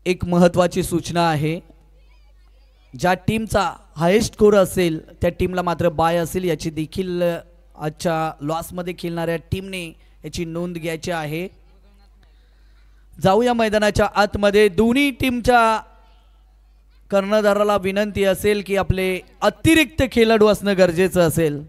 एक महत्त्वाची सूचना आहे। ज्या टीमचा हायेस्ट स्कोर असेल त्या टीमला मात्र बाय असेल, याची देखील आजच्या लॉसमध्ये खेळणाऱ्या टीमने याची नोंद घ्यायची आहे। जाऊया मैदानाच्या आतमध्ये। दोन्ही टीमच्या कर्णधाराला विनंती असेल की आपले अतिरिक्त खेळाडू असणं गरजेचं असेल।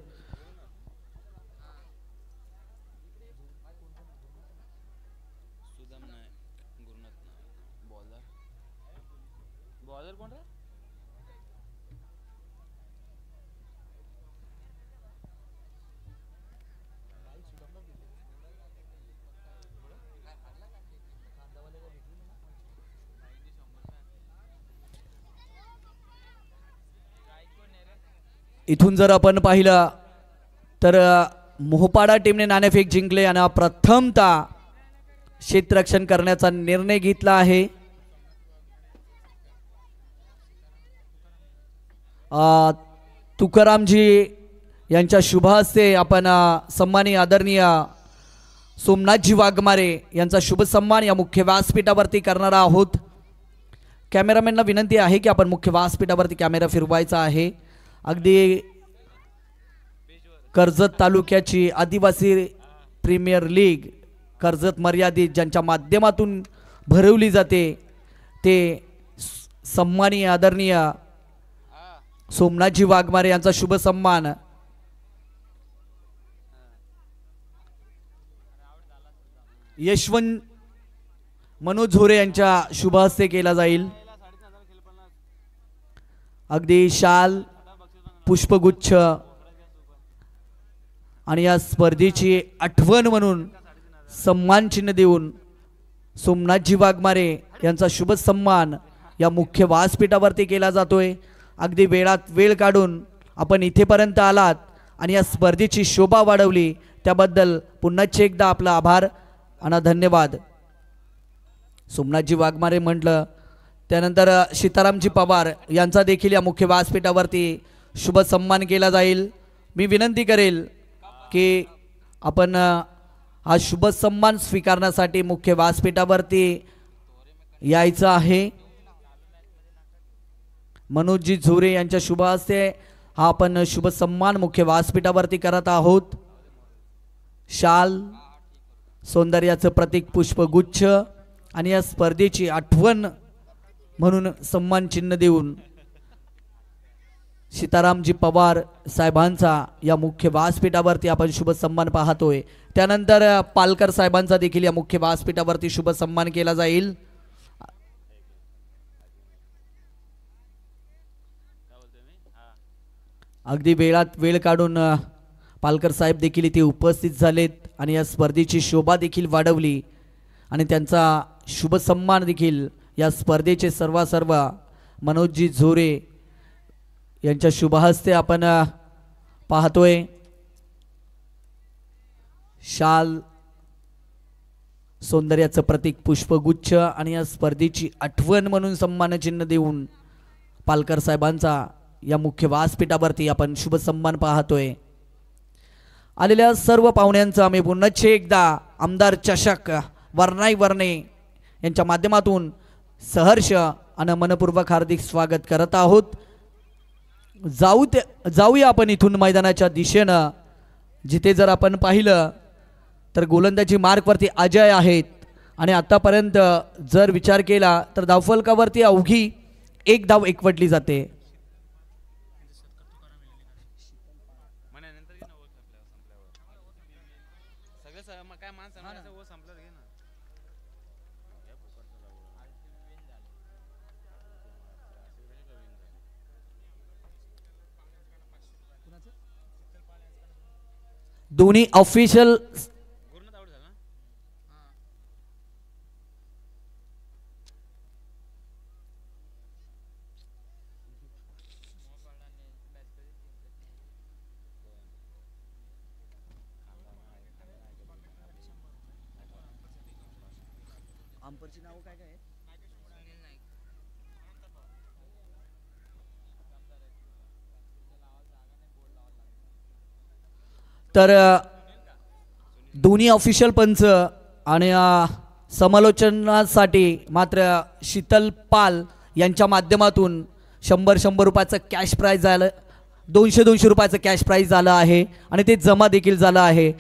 इथून जर आपण पाहिलं तर मोहपाडा टीमने नाणेफेक जिंकले आणि प्रथमतः क्षेत्ररक्षण करण्याचा निर्णय घेतला आहे। तुकारामजी यांच्या शुभ हस्ते आपण सन्माननीय आदरणीय सोमनाथजी वाघमारे यांचा शुभ सन्मान या मुख्य व्यासपीठावरती करणार आहोत। कॅमेरामॅनला विनंती आहे की आपण मुख्य व्यासपीठावरती कॅमेरा फिरवायचा आहे। अगदी कर्जत तालुक्याची आदिवासी प्रीमियर लीग कर्जत मर्यादित ज्यांच्या माध्यमातून भरवली जाते ते सन्माननीय आदरणीय सोमनाथजी वाघमारे यांचा शुभ सन्मान यशवंत मनोज झोरे यांच्या शुभ हस्ते केला जाईल। अगदी शाल पुष्पगुच्छ आणि या स्पर्धेची आठवण म्हणून सन्मान चिन्ह देऊन सोमनाथजी वाघमारे यांचा शुभ सन्मान या मुख्य व्यासपीठावरती केला जातोय। अगदी वेळात वेळ काढून आपण इथेपर्यंत आलात आणि या स्पर्धेची शोभा वाढवली त्याबद्दल पुन्हा एकदा आपला आभार आणि धन्यवाद। सोमनाथजी वाघमारे म्हटलं त्यानंतर सीतारामजी पवार यांचा देखील या मुख्य व्यासपीठावरती शुभ सन्मान केला जाईल। मी विनंती करेल की आपण हा शुभ सन्मान स्वीकारण्यासाठी मुख्य व्यासपीठावरती यायचं आहे। मनोजजी झोरे यांच्या शुभ हस्ते हा आपण शुभ सन्मान मुख्य व्यासपीठावरती करत आहोत। शाल सौंदर्याचं प्रतीक पुष्पगुच्छ आणि या स्पर्धेची आठवण म्हणून सन्मान चिन्ह देऊन सीतारामजी पवार साहेबांचा या मुख्य व्यासपीठावरती आपण शुभ सन्मान पाहतोय। त्यानंतर पालकर साहेबांचा देखील या मुख्य व्यासपीठावरती शुभ सन्मान केला जाईल। अगदी वेळात वेळ काढून पालकर साहेब देखील इथे उपस्थित झालेत आणि या स्पर्धेची शोभा देखील वाढवली आणि त्यांचा शुभ सन्मान देखील या स्पर्धेचे सर्व मनोजजी झोरे यांच्या शुभ हस्ते आपण पाहतोय। शाल सौंदर्याचं प्रतीक पुष्पगुच्छ आणि या स्पर्धेची आठवण म्हणून सन्मान चिन्ह देऊन पालकर साहेबांचा या मुख्य व्यासपीठावरती आपण शुभ सन्मान पाहतोय। आलेल्या सर्व पाहुण्यांचं आम्ही पुन्हा एकदा आमदार चषक वर्णाई वर्णे यांच्या माध्यमातून सहर्ष आणि मनपूर्वक हार्दिक स्वागत करत आहोत। जाऊया आपण इथून मैदानाच्या दिशेनं, जिथे जर आपण पाहिलं तर गोलंदाजी मार्कवरती अजय आहेत आणि आतापर्यंत जर विचार केला तर धावफलकावरती अवघी एक धाव एकवटली जाते। दोन्ही ऑफिशियल आंपरची नाव काय काय तर दोन्ही ऑफिशियल पंच आणि समालोचनासाठी मात्र शीतल पाल यांच्या माध्यमातून 100 रुपयाचं कॅश प्राइज झालं, 200 रुपयाचं कॅश प्राइज झालं आहे आणि ते जमा देखील झालं आहे.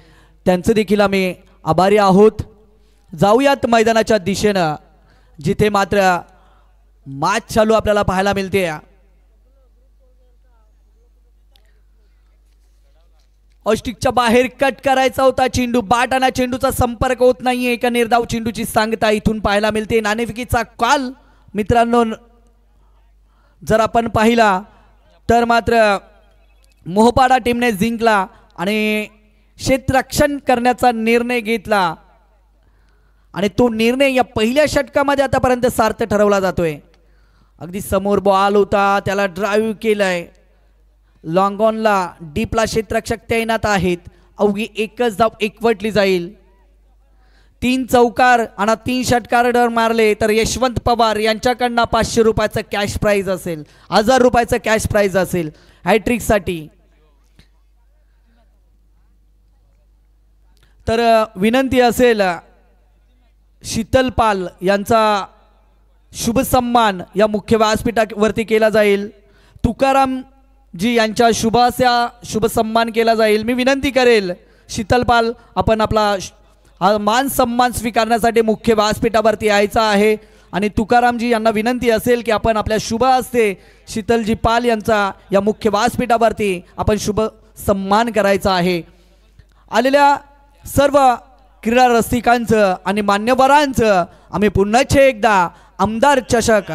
त्यांचं देखील आम्ही आभारी आहोत. जाऊयात मैदानाच्या दिशेनं जिथे मात्र मॅच चालू आपल्याला पाहायला मिळते. ऑस्टिकच्या बाहेर कट करायचा होता चेंडू, बाट आणि चेंडूचा संपर्क होत नाहीये. एका निर्धाव चेंडूची सांगता इथून पाहायला मिळते. नाणेफेकीचा काल मित्रांनो जर आपण पाहिला तर मात्र मोहपाडा टीमने जिंकला आणि क्षेत्ररक्षण करण्याचा निर्णय घेतला आणि तो निर्णय या पहिल्या षटकामध्ये आतापर्यंत सार्थ ठरवला जातोय. अगदी समोर बॉल होता, त्याला ड्राईव्ह केलाय, लॉंग ऑनला डीपला क्षेत्ररक्षक तैनात आहेत. अवघी एकच धाव एकवटली जाईल. 3 चौकार आणि 3 षटकार मारले तर यशवंत पवार यांच्याकडनं 500 रुपयाचं कॅश प्राइज असेल, 1000 रुपयाचं कॅश प्राइज असेल हॅट्रिकसाठी. तर विनंती असेल शीतल पाल यांचा शुभ सन्मान या मुख्य व्यासपीठावरती केला जाईल. तुकाराम जी यांच्या शुभ सन्मान केला जाईल. मी विनंती करेल शीतल पाल आपण आपला मान सन्मान स्वीकारण्यासाठी मुख्य व्यासपीठावरती यायचा आहे आणि तुकारामजी यांना विनंती असेल की आपण आपल्या शुभ हस्ते शीतलजी पाल यांचा या मुख्य व्यासपीठावरती आपण शुभ सन्मान करायचा आहे. आलेल्या सर्व क्रीडा रसिकांचं आणि मान्यवरांचं आम्ही पुन्हा एकदा आमदार चषक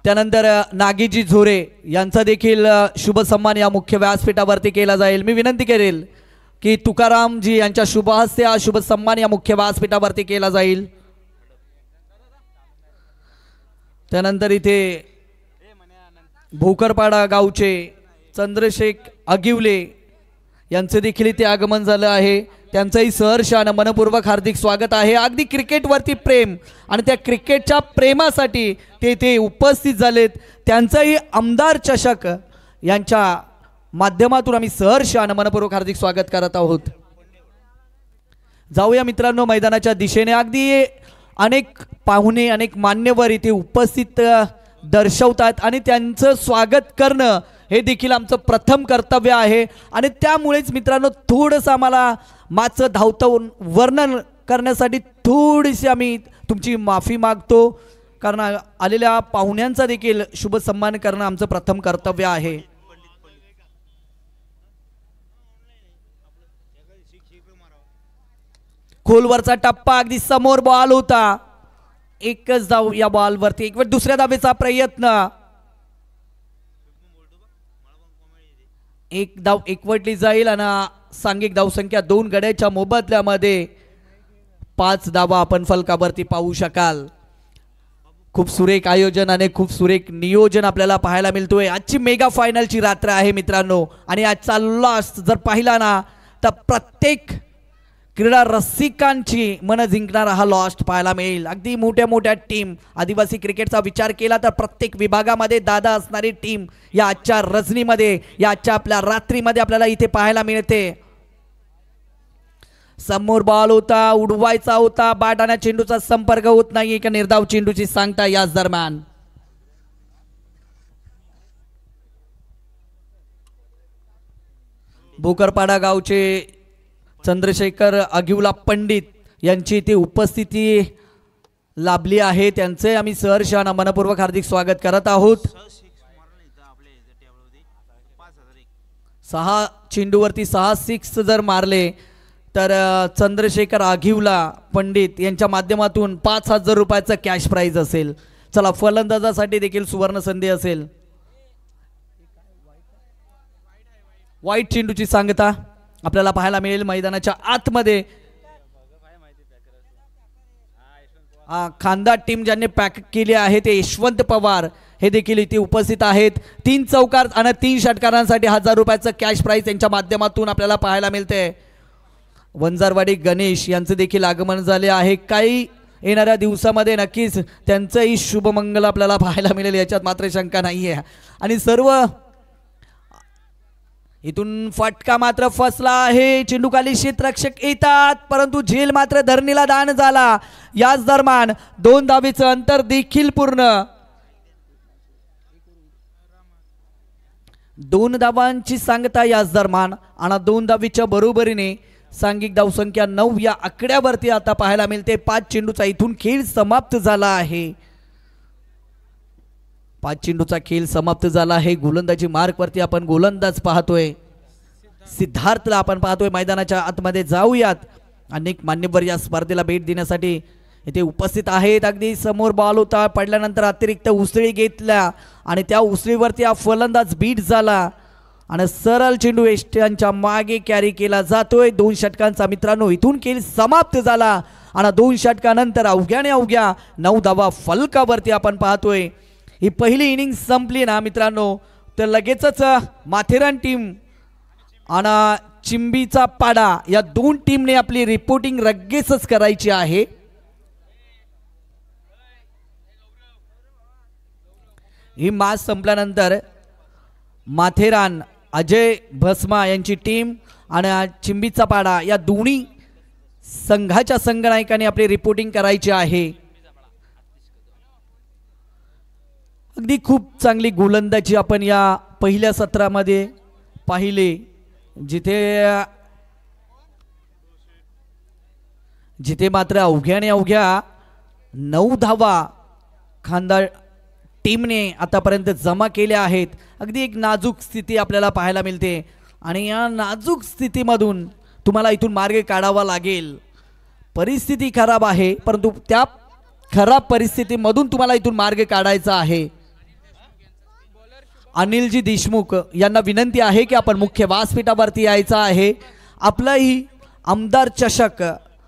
त्यानंतर नागीजी झोरे यांचा देखील शुभ सन्मान या मुख्य व्यासपीठावरती केला जाईल. मी विनंती करेल की तुकारामजी यांच्या शुभ हस्ते हा शुभ सन्मान या मुख्य व्यासपीठावरती केला जाईल. त्यानंतर इथे भोकरपाडा गावचे चंद्रशेख अगिवले यांचे देखील इथे आगमन झालं आहे. त्यांचंही सहर्ष आणि मनपूर्वक हार्दिक स्वागत आहे. अगदी क्रिकेटवरती प्रेम आणि त्या क्रिकेटच्या प्रेमासाठी ते इथे उपस्थित झालेत. त्यांचंही आमदार चषक यांच्या माध्यमातून आम्ही सहर्ष आणि मनपूर्वक हार्दिक स्वागत करत आहोत. जाऊया मित्रांनो मैदानाच्या दिशेने. अगदी अनेक पाहुणे अनेक मान्यवर इथे उपस्थित दर्शवतात आणि त्यांचं स्वागत करणं हे देखील आमचं प्रथम कर्तव्य आहे आणि त्यामुळेच मित्रांनो थोडंसं आम्हाला मागचं धावतं वर्णन करण्यासाठी थोडीशी आम्ही तुमची माफी मागतो, कारण आलेल्या पाहुण्यांचा देखील शुभ सन्मान करणं आमचं प्रथम कर्तव्य आहे. खोलवरचा टप्पा, अगदी समोर बॉल होता, एकच धाव या बॉलवरती. एक वेळ दुसऱ्या धावेचा प्रयत्न, एक धाव एकवटली जाईल आणि सांघिक धावसंख्या 2 गड्याच्या मोबदल्यामध्ये 5 धावा आपण फलकावरती पाहू शकाल. खूप सुरेख आयोजन आणि खूप सुरेख नियोजन आपल्याला पाहायला मिळतोय. आजची मेगा फायनलची रात्र आहे मित्रांनो आणि आजचा लॉस जर पाहिला ना तर प्रत्येक क्रीडा रसिकांची मन जिंकणारा हा लॉस्ट पाहायला मिळेल. अगदी मोठ्या मोठ्या टीम, आदिवासी क्रिकेटचा विचार केला तर प्रत्येक विभागामध्ये दादा असणारी टीम या आजच्या रजनीमध्ये, या आजच्या आपल्या रात्रीमध्ये आपल्याला इथे पाहायला मिळते. समोर बॉल होता, उडवायचा होता, बाटाना चेंडूचा संपर्क होत नाही. एका निर्धाव चेंडूची सांगता याच दरम्यान. भोकरपाडा गावचे चंद्रशेखर अगिवला पंडित यांची इथे उपस्थिती लाभली आहे. त्यांचे आम्ही सहर्ष आणि मनपूर्वक हार्दिक स्वागत करत आहोत. 6 चेंडूवरती 6 सिक्स जर मारले तर चंद्रशेखर अगिवला पंडित यांच्या माध्यमातून 5000 रुपयाचं कॅश प्राइज असेल. चला फलंदाजासाठी देखील सुवर्ण संधी असेल. वाईट चेंडूची सांगता आपल्याला पाहायला मिळेल मैदानाच्या आतमध्ये. खांदा टीम ज्यांनी पॅक केली आहे ते यशवंत पवार हे देखील इथे उपस्थित आहेत. 3 चौकार आणि 3 षटकारांसाठी 1000 रुपयाचं कॅश प्राइज त्यांच्या माध्यमातून आपल्याला पाहायला मिळते. वंजारवाडी गणेश यांचे देखील आगमन झाले आहे. काही येणाऱ्या दिवसामध्ये नक्कीच त्यांचंही शुभमंगल आपल्याला पाहायला मिळेल याच्यात मात्र शंका नाही आहे. आणि सर्व इथून फटका मात्र फसला आहे. चेंडूखाली क्षेत्ररक्षक येतात परंतु झेल मात्र धरणीला दान झाला. याच दरम्यान 2 धावेचं अंतर देखील पूर्ण. 2 धावांची सांगता याच दरम्यान आणि 2 धावीच्या बरोबरीने सांघिक धावसंख्या 9 या आकड्यावरती आता पाहायला मिळते. 5 चेंडूचा इथून खेळ समाप्त झाला आहे. 5 चेंडूचा खेळ समाप्त झाला आहे. गोलंदाजी मार्कवरती आपण गोलंदाज पाहतोय. सिद्धार्थला आपण पाहतोय. मैदानाच्या आतमध्ये जाऊयात. अनेक मान्यवर या स्पर्धेला भेट देण्यासाठी इथे उपस्थित आहेत. अगदी समोर बॉल होता, पडल्यानंतर अतिरिक्त उसळी घेतल्या आणि त्या उसळीवरती हा फलंदाज बीट झाला आणि सरळ चेंडू एष्ट्यांच्या मागे कॅरी केला जातोय. 2 षटकांचा मित्रांनो इथून खेळ समाप्त झाला आणि 2 षटकानंतर अवघ्याने अवघ्या 9 धावा फलकावरती आपण पाहतोय. ही पहिली इनिंग संपली ना मित्रांनो तर लगेचच माथेरान टीम आणि चिंबीचा पाडा या 2 टीमने आपली रिपोर्टिंग लगेचच करायची आहे. ही मॅच संपल्यानंतर माथेरान अजय भस्मा यांची टीम आणि चिंबीचा पाडा या दोन्ही संघाच्या संघनायकांनी आपली रिपोर्टिंग करायची आहे. अगदी खूप चांगली गोलंदाजी आपण या पहिल्या सत्रामध्ये पाहिले. जिथे मात्र अवघ्याने अवघ्या 9 धावा खांदा टीमने आतापर्यंत जमा केल्या आहेत. अगदी एक नाजूक स्थिती आपल्याला पाहायला मिळते आणि या नाजूक स्थितीमधून तुम्हाला इथून मार्ग काढावा लागेल. परिस्थिती खराब आहे परंतु त्या खराब परिस्थितीमधून तुम्हाला इथून मार्ग काढायचा आहे. अनिलजी देशमुख यांना विनंती आहे की आपण मुख्य व्यासपीठावरती यायचं आहे. आपलाही आमदार चषक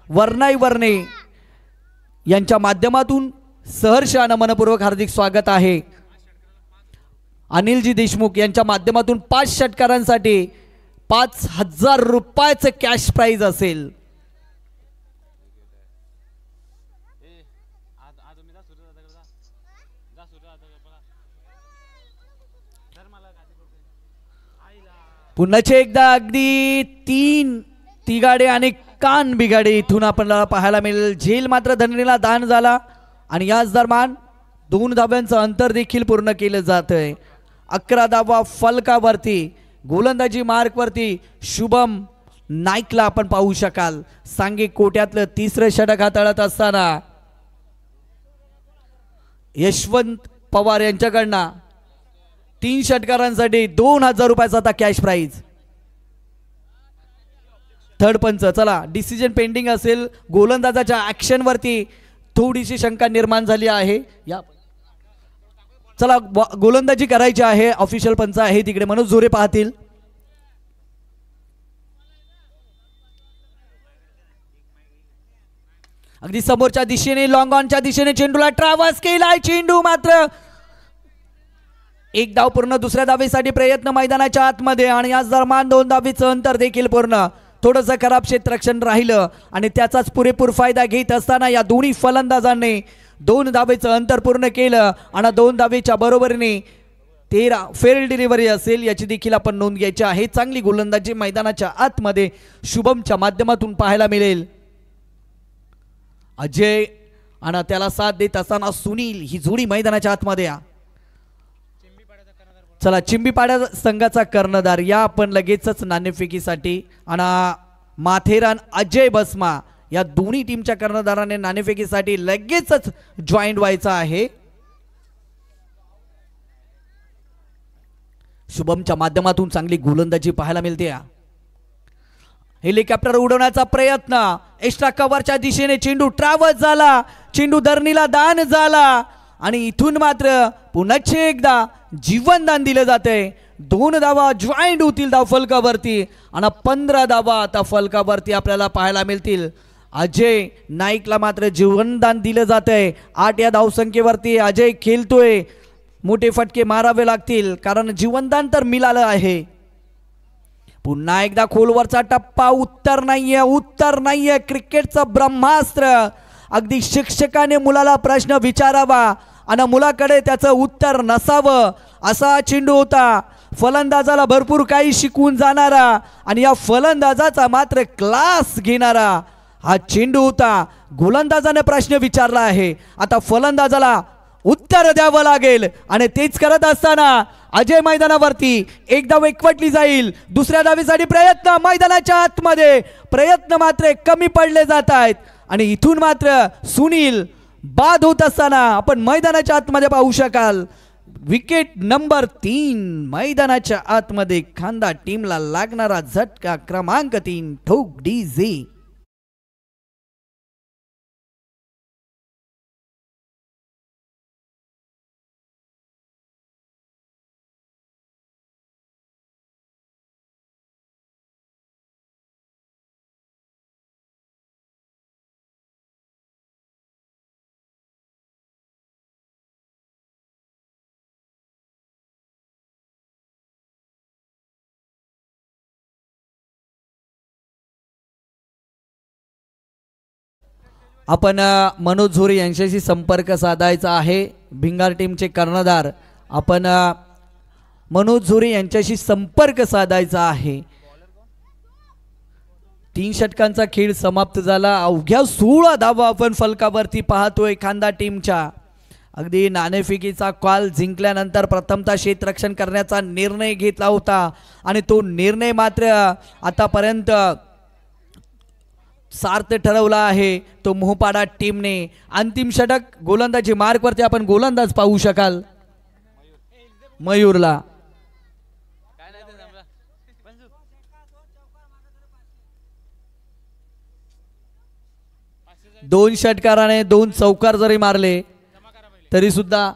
वर्णाई वर्णे यांच्या माध्यमातून सहर्ष आणि मनपूर्वक हार्दिक स्वागत आहे. अनिलजी देशमुख यांच्या माध्यमातून 5 षटकारांसाठी 5000 रुपयाचं कॅश प्राइज असेल. पुन्हा एकदा अगदी 3 तिगाडे आणि कान बिगाडे इथून आपल्याला पाहायला मिळेल. झेल मात्र धरणीला दान झाला आणि याच दरम्यान 2 धाव्यांचं अंतर देखील पूर्ण केलं जातंय. 11 धावा फलकावरती गोलंदाजी मार्कवरती शुभम नाईकला आपण पाहू शकाल. सांघिक कोट्यातलं 3रं षटक हाताळत असताना यशवंत पवार यांच्याकडनं 3 षटकारांसाठी 2000 रुपयाचा आता कॅश प्राइज. थर्ड पंच चला डिसिजन पेंडिंग असेल. गोलंदाजाच्या ऍक्शन वरती थोडीशी शंका निर्माण झाली आहे. या चला गोलंदाजी करायची आहे. ऑफिशियल पंच आहे तिकडे मनोज जोरे पाहतील. अगदी समोरच्या दिशेने लॉंग ऑनच्या दिशेने चेंडूला ट्रॅव्हर्स केलाय. चेंडू मात्र 1 धाव पूर्ण. दुसऱ्या धावेसाठी प्रयत्न मैदानाच्या आतमध्ये आणि याच दरम्यान 2 धावेचं अंतर देखील पूर्ण. थोडंसं खराब क्षेत्ररक्षण राहिलं आणि त्याचाच पुरेपूर फायदा घेत असताना या दोन्ही फलंदाजांनी 2 धावेचं अंतर पूर्ण केलं आणि 2 धावेच्या बरोबरीने 13 फेल डिलिव्हरी असेल याची देखील आपण नोंद घ्यायची आहे. चांगली गोलंदाजी मैदानाच्या आतमध्ये शुभमच्या माध्यमातून पाहायला मिळेल. अजय आणि त्याला साथ देत असताना सुनील ही जोडी मैदानाच्या आतमध्ये. चला चिंबीपाड्या संघाचा कर्णधार या आपण लगेचच नाणेफेकीसाठी आणि माथेरान अजय भस्मा या दोन्ही टीमच्या कर्णधाराने नाणेफेकीसाठी लगेचच जॉईंट व्हायचं आहे. शुभमच्या माध्यमातून चांगली गोलंदाजी पाहायला मिळते. हेलिकॉप्टर उडवण्याचा प्रयत्न एक्स्ट्रा कव्हरच्या दिशेने चेंडू ट्रॅव्हर्स झाला. चेंडू धरणीला दान झाला आणि इथून मात्र पुन्हा एकदा जीवनदान दिलं जातंय. 2 धावा जॉईंट होतील धाव फलकावरती आणि 15 धावा आता फलकावरती आपल्याला पाहायला मिळतील. अजय नाईकला मात्र जीवनदान दिलं जात आहे. 8 या धावसंख्येवरती अजय खेळतोय. मोठे फटके मारावे लागतील कारण जीवनदान तर मिळालं आहे. पुन्हा एकदा खोलवरचा टप्पा. उत्तर नाहीये. क्रिकेटचं ब्रह्मास्त्र. अगदी शिक्षकाने मुलाला प्रश्न विचारावा आणि मुलाकडे त्याचं उत्तर नसावं असा चेंडू होता. फलंदाजाला भरपूर काही शिकवून जाणारा आणि या फलंदाजाचा मात्र क्लास घेणारा हा चेंडू होता. गोलंदाजाने प्रश्न विचारला आहे. आता फलंदाजाला उत्तर द्यावं लागेल आणि तेच करत असताना अजय मैदानावरती एक धाव एकवटली जाईल. दुसऱ्या धावेसाठी प्रयत्न मैदानाच्या आतमध्ये. प्रयत्न मात्र कमी पडले जात आहेत आणि इथून मात्र सुनील बाद होत असताना आपण मैदानाच्या आतमध्ये पाहू शकाल. विकेट नंबर 3 मैदानाच्या आतमध्ये खांदा टीमला लागणारा झटका क्रमांक 3 ठोक डीजे. आपण मनोज झोरे यांच्याशी संपर्क साधायचा आहे. भिंगार टीमचे कर्णधार आपण मनोज झोरे यांच्याशी संपर्क साधायचा आहे. 3 षटकांचा खेळ समाप्त झाला. अवघ्या 16 धावा आपण फलकावरती पाहतोय खांदा टीमच्या. अगदी नाणेफेकीचा कॉल जिंकल्यानंतर प्रथमतः क्षेत्ररक्षण करण्याचा निर्णय घेतला होता आणि तो निर्णय मात्र आतापर्यंत सार्थ ठरवला आहे तो मोहपाडा टीमने. अंतिम षटक गोलंदाजी मार्कवरती आपण गोलंदाज पाहू शकाल मयूरला. दोन षटकाराने 2 चौकार जरी मारले तरी सुद्धा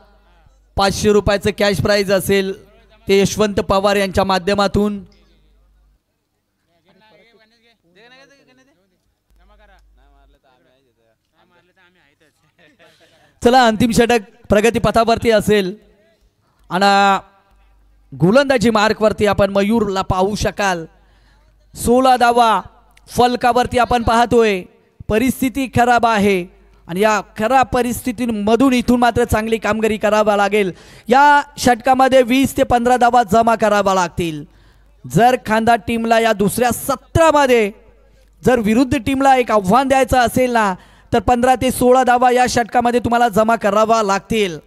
500 रुपयाचं कॅश प्राइज असेल ते यशवंत पवार यांच्या माध्यमातून. चला अंतिम षटक प्रगती पथावरती असेल आणि गोलंदाजी मार्कवरती आपण मयूरला पाहू शकाल. 16 धावा फलकावरती आपण पाहतोय. परिस्थिती खराब आहे आणि या खराब परिस्थितीमधून इथून मात्र चांगली कामगिरी करावी लागेल. या षटकामध्ये 20 ते 15 धावा जमा कराव्या लागतील. जर खांदा टीमला या दुसऱ्या सत्रामध्ये जर विरुद्ध टीमला एक आव्हान द्यायचं असेल ना तर 15 ते 16 धावा या षटकामध्ये तुम्हाला जमा करावा लागतील.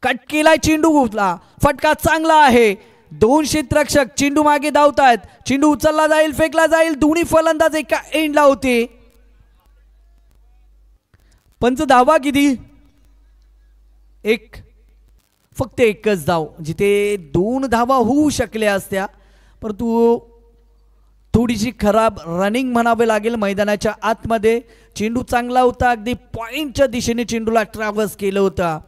कट केलाय चेंडूला. फटका चांगला आहे. 2 क्षेत्ररक्षक चेंडू मागे धावतायत. चेंडू उचलला जाईल, फेकला जाईल. दोन्ही फलंदाज एका एंडला होते. पंच धावा किती? फक्त एकच धाव. जिथे 2 धावा होऊ शकल्या असत्या परंतु थोडीशी खराब रनिंग म्हणावे लागेल मैदानाच्या आतमध्ये. चेंडू चांगला होता. अगदी पॉइंटच्या दिशेने चेंडूला ट्रॅव्हर्स केलं होतं.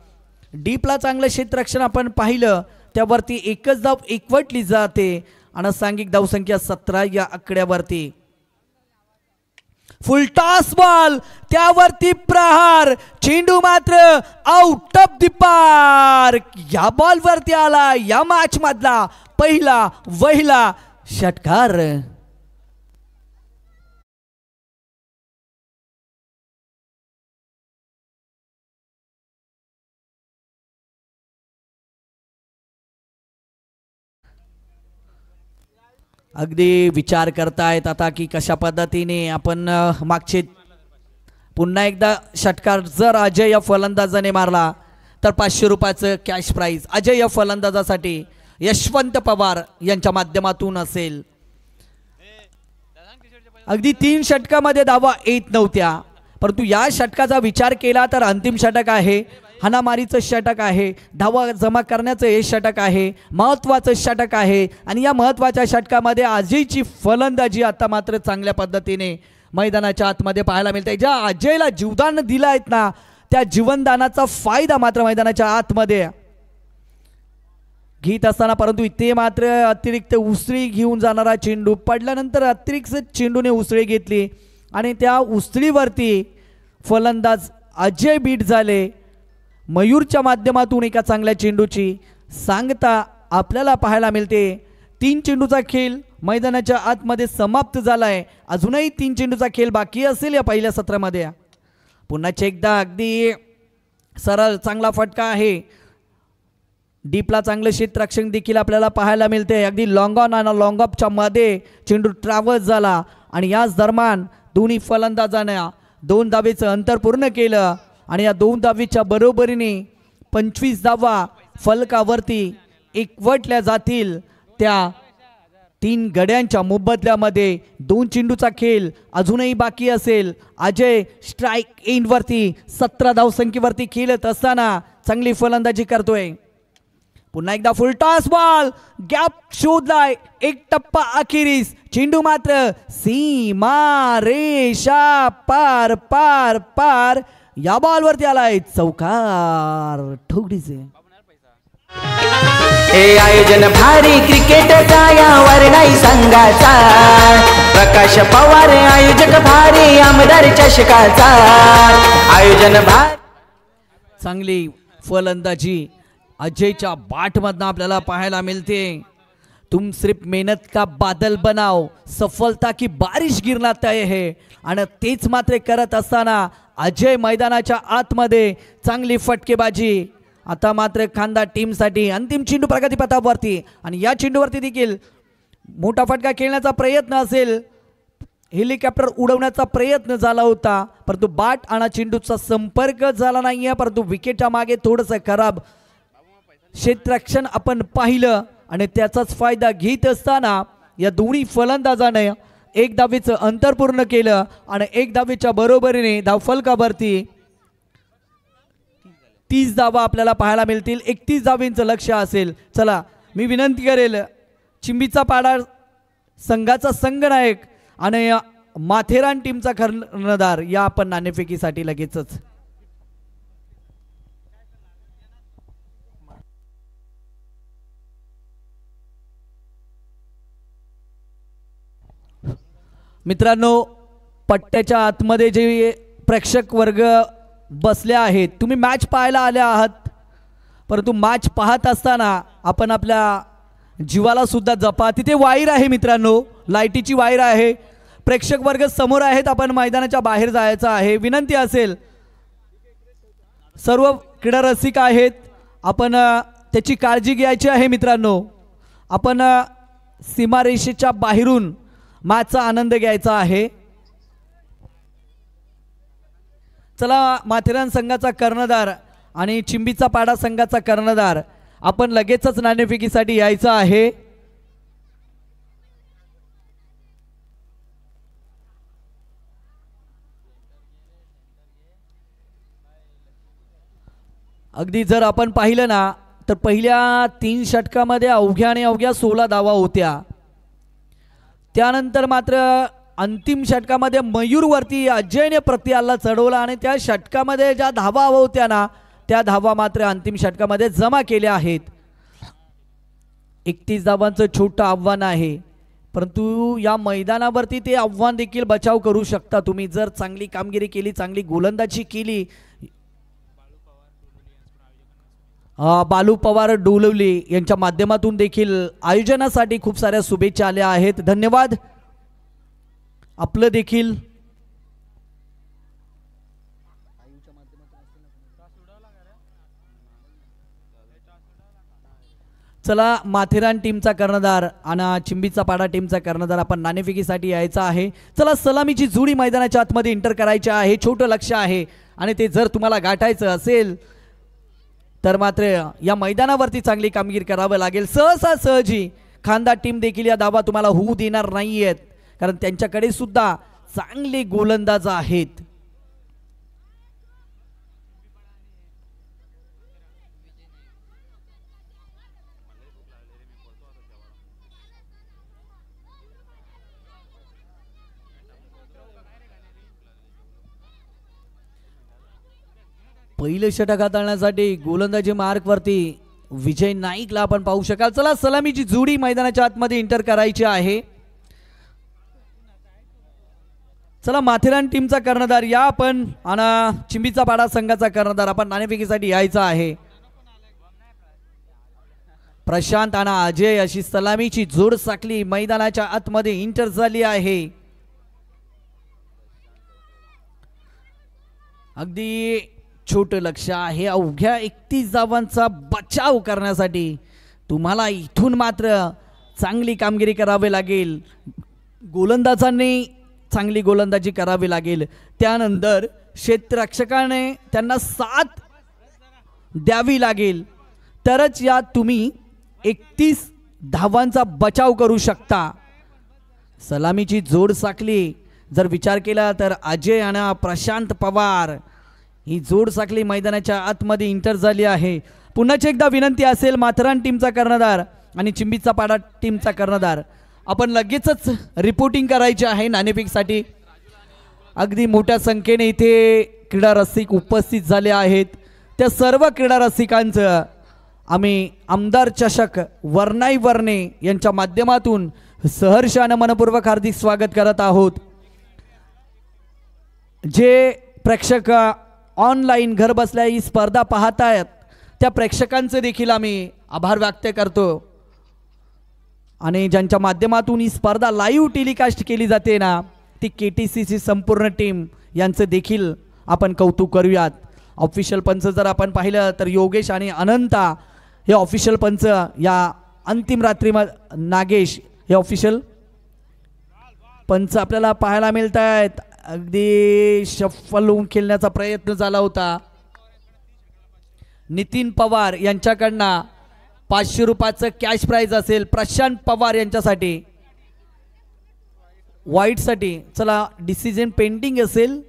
डीपला चांगलं क्षेत्ररक्षण आपण पाहिलं त्यावरती एकच धाव एकवटली जाते आणि सांघिक धावसंख्या 17 या आकड्यावरती. फुल टॉस बॉल त्यावरती प्रहार. चेंडू मात्र आउट ऑफ द पार्क. या बॉलवरती आला या मॅच मधला वहिला षटकार. अगदी विचार करतायत आता की कशा पद्धतीने आपण मागचे पुन्हा एकदा षटकार जर अजय या फलंदाजाने मारला तर 500 रुपयाचं कॅश प्राइज अजय या फलंदाजासाठी यशवंत पवार यांच्या माध्यमातून असेल. अगदी 3 षटकामध्ये धावा येत नव्हत्या परंतु या षटकाचा विचार केला तर अंतिम षटक आहे. हाणामारीचं षटक आहे. धावा जमा करण्याचं हे षटक आहे. महत्त्वाचं षटक आहे आणि या महत्त्वाच्या षटकामध्ये अजयची फलंदाजी आता मात्र चांगल्या पद्धतीने मैदानाच्या आतमध्ये पाहायला मिळते. ज्या अजयला जीवदान दिलं आहेत ना त्या जीवनदानाचा फायदा मात्र मैदानाच्या आतमध्ये घेत असताना, परंतु इथे मात्र अतिरिक्त उसळी घेऊन जाणारा चेंडू पडल्यानंतर अतिरिक्त चेंडूने उसळी घेतली आणि त्या उसळीवरती फलंदाज अजय बीट झाले. मयूरच्या माध्यमातून एका चांगल्या चेंडूची सांगता आपल्याला पाहायला मिळते. 3 चेंडूचा खेळ मैदानाच्या आतमध्ये समाप्त झालाय. अजूनही 3 चेंडूचा खेळ बाकी असेल या पहिल्या सत्रामध्ये. पुन्हा एकदा अगदी सरळ चांगला फटका आहे. डीपला चांगलं क्षेत्ररक्षण देखील आपल्याला पाहायला मिळते. अगदी लॉंग ऑन आणि लॉंग ऑफच्या मध्ये चेंडू ट्रॅव्हल्स झाला आणि याच दरम्यान दोन्ही फलंदाजांना 2 धावेचं अंतर पूर्ण केलं आणि या 2 धावेच्या बरोबरीने 25 धावा फलकावरती एकवटल्या जातील. त्या 3 गड्यांच्या मोबदल्यामध्ये 2 चेंडूचा खेळ अजूनही बाकी असेल. अजय स्ट्राईक एंडवरती 17 धावसंख्येवरती खेळत असताना चांगली फलंदाजी करतोय. पुन्हा एकदा फुल टॉस बॉल, गॅप शोधलाय. एक टप्पा अखेरीस चेंडू मात्र सीमा रेषा पार पार पार या बॉलवरती आलाय. चौकार ठोकडीचे हे आयोजन भारी क्रिकेटचा यावर नाही संघाचा. प्रकाश पवार आयोजक भारी आमदार चषकाचा. आयोजन भारी. चांगली फलंदाजी अजयच्या बाटमधनं आपल्याला पाहायला मिळते. तुम सिर्फ मेहनत का बादल बनाओ, सफलता की बारिश गिरना तय है. आणि तेच मात्र करत असताना अजय मैदानाच्या आतमध्ये चांगली फटकेबाजी. आता मात्र खांदा टीमसाठी अंतिम चेंडू प्रगतीपथावरती आणि या चेंडूवरती देखील मोठा फटका खेळण्याचा प्रयत्न असेल. हेलिकॉप्टर उडवण्याचा प्रयत्न झाला होता, परंतु बाट आणि चेंडूचा संपर्क झाला नाहीये. परंतु विकेटच्या मागे थोडंसं खराब क्षेत्ररक्षण आपण पाहिलं आणि त्याचाच फायदा घेत असताना या दोन्ही फलंदाजाने 1 धावेचं अंतर पूर्ण केलं आणि 1 धावेच्या बरोबरीने धावफलकावरती 30 धावा आपल्याला पाहायला मिळतील. 31 धावेंचं लक्ष्य असेल. चला मी विनंती करेल, चिंबीचा पाडा संघाचा संघनायक आणि माथेरान टीमचा कर्णधार या आपण नाणेफेकीसाठी लगेचच. मित्रांनो, पट्ट्याच्या आतमध्ये जे प्रेक्षक वर्ग बसले आहेत, तुम्ही मॅच पाहायला आले आहात, परंतु मॅच पाहत असताना आपण आपल्या जीवाला सुद्धा जपा. तिथे वायर आहे मित्रांनो, लाईटीची वायर आहे. प्रेक्षक वर्ग समोर आहेत, आपण मैदानाच्या बाहेर जायचं आहे. विनंती असेल, सर्व क्रीडा रसिक आहेत, आपण त्याची काळजी घ्यायची आहे. मित्रांनो, आपण सीमारेषेच्या बाहेरून मॅचचा आनंद घ्यायचा आहे. चला, माथेरान संघाचा कर्णधार आणि चिंबीचा पाडा संघाचा कर्णधार आपण लगेचच नाणेफेकीसाठी यायचं आहे. अगदी जर आपण पाहिलं ना तर पहिल्या 3 षटकामध्ये अवघ्या 16 धावा होत्या. त्यानंतर मात्र अंतिम षटकामध्ये मयूरवरती अजयने प्रत्याला चढवला आणि त्या षटकामध्ये ज्या धावा होत्या ना त्या धावा मात्र अंतिम षटकामध्ये जमा केल्या आहेत. 31 धावांचं छोटं आव्हान आहे, परंतु या मैदानावरती ते आव्हान देखील बचाव करू शकता तुम्ही जर चांगली कामगिरी केली, चांगली गोलंदाजी केली. बालू पवार डोलवली यांच्या माध्यमातून देखील आयोजनासाठी खूप साऱ्या शुभेच्छा आल्या आहेत. धन्यवाद आपलं देखील. चला, माथेरान टीमचा कर्णधार आणि चिंबीचा पाडा टीमचा कर्णधार आपण नाणेफेकीसाठी यायचा आहे. चला, सलामीची जोडी मैदानाच्या आतमध्ये एंटर करायची आहे. छोटं लक्ष आहे आणि ते जर तुम्हाला गाठायचं असेल तर मात्र या मैदानावरती चांगली कामगिरी करावं लागेल. सहजी खांदा टीम देखील या धावा तुम्हाला होऊ देणार नाहीयेत, कारण त्यांच्याकडे सुद्धा चांगले गोलंदाज आहेत. पहिलं षटक हाताळण्यासाठी गोलंदाजी मार्कवरती विजय नाईकला आपण पाहू शकाल. चला सलामीची जोडी मैदानाच्या आतमध्ये एंटर करायची आहे. चला माथेरान टीमचा कर्णधार या आपण आणि चिंबीचा पाडा संघाचा कर्णधार आपण नाणेफेकीसाठी यायचा आहे. प्रशांत आणि अजय अशी सलामीची जोड साकली मैदानाच्या आतमध्ये एंटर झाली आहे. अगदी छोट लक्ष आहे. अवघ्या 31 धावांचा बचाव करण्यासाठी तुम्हाला इथून मात्र चांगली कामगिरी करावी लागेल. गोलंदाजांनी चांगली गोलंदाजी करावी लागेल. त्यानंतर क्षेत्ररक्षकाने त्यांना साथ द्यावी लागेल तरच या तुम्ही 31 धावांचा बचाव करू शकता. सलामीची जोड साकली जर विचार केला तर अजय आणि प्रशांत पवार ही जोड साकली मैदानाच्या आतमध्ये एंटर झाली आहे. पुन्हा एकदा विनंती असेल माथेरान टीमचा कर्णधार आणि चिंबीचा पाडा टीमचा कर्णधार आपण लगेचच रिपोर्टिंग करायचे आहे नाणेफेकीसाठी. अगदी मोठ्या संख्येने इथे क्रीडा रसिक उपस्थित झाले आहेत. त्या सर्व क्रीडा रसिकांचं आम्ही आमदार चषक वर्णाई वर्णे यांच्या माध्यमातून सहर्ष आणि मनपूर्वक हार्दिक स्वागत करत आहोत. जे प्रेक्षक ऑनलाईन घर बसल्या ही स्पर्धा पाहतायत त्या प्रेक्षकांचे देखील आम्ही आभार व्यक्त करतो. आणि ज्यांच्या माध्यमातून ही स्पर्धा लाईव्ह टेलिकास्ट केली जाते ना ती KTCC संपूर्ण टीम यांचं देखील आपण कौतुक करूयात. ऑफिशियल पंच जर आपण पाहिलं तर योगेश आणि अनंता हे ऑफिशियल पंच या अंतिम रात्री नागेश हे ऑफिशियल पंच आपल्याला पाहायला मिळत आहेत. अगदी शफल होऊन खेळण्याचा प्रयत्न झाला होता. नितीन पवार यांच्याकडनं 500 रुपयाचं कॅश प्राइज असेल प्रशांत पवार यांच्यासाठी वाईटसाठी. चला डिसिजन पेंडिंग असेल.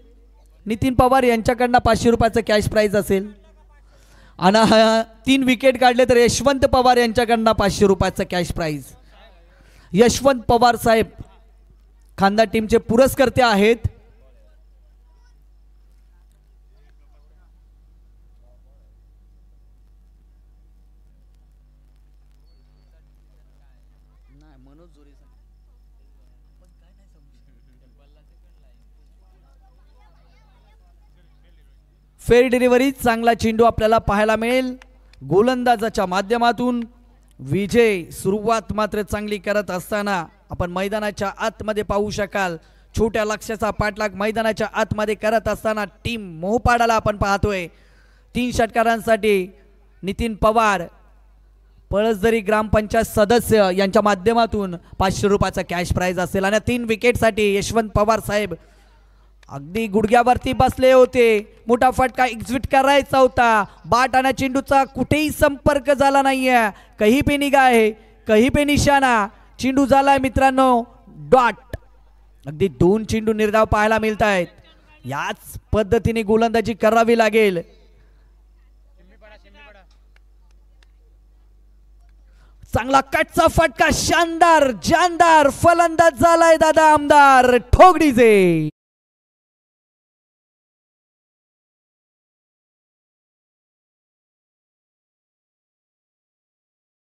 नितीन पवार यांच्याकडनं 500 रुपयाचं कॅश प्राइज असेल. आणि 3 विकेट काढले तर यशवंत पवार यांच्याकडनं 500 रुपयाचं कॅश प्राइज. यशवंत पवार साहेब खांदा टीमचे पुरस्कर्ते आहेत. फेअर डिलिव्हरी चांगला चेंडू आपल्याला पाहायला मिळेल. गोलंदाजाच्या माध्यमातून विजय सुरुवात मात्र चांगली करत असताना आपण मैदानाच्या आतमध्ये पाहू शकाल. छोट्या लक्ष्याचा पाठलाग मैदानाच्या आतमध्ये करत असताना टीम मोहपाडाला आपण पाहतोय. 3 षटकारांसाठी नितीन पवार पळसदरी ग्रामपंचायत सदस्य यांच्या माध्यमातून 500 रुपयाचा कॅश प्राइज असेल. आणि 3 विकेटसाठी यशवंत पवार साहेब अगदी गुडघ्यावरती बसले होते. मोठा फटका एक्झिट करायचा होता. बाट आणि चेंडूचा कुठेही संपर्क झाला नाहीये. कहीं पे निगाह आहे कहीं पे निशाणा. चेंडू झालाय मित्रांनो डॉट. अगदी 2 चेंडू निर्धाव पाहायला मिळत आहेत. याच पद्धतीने गोलंदाजी करावी लागेल. चांगला कटचा फटका शानदार जानदार फलंदाज झालाय दादा आमदार ठोगडीचे.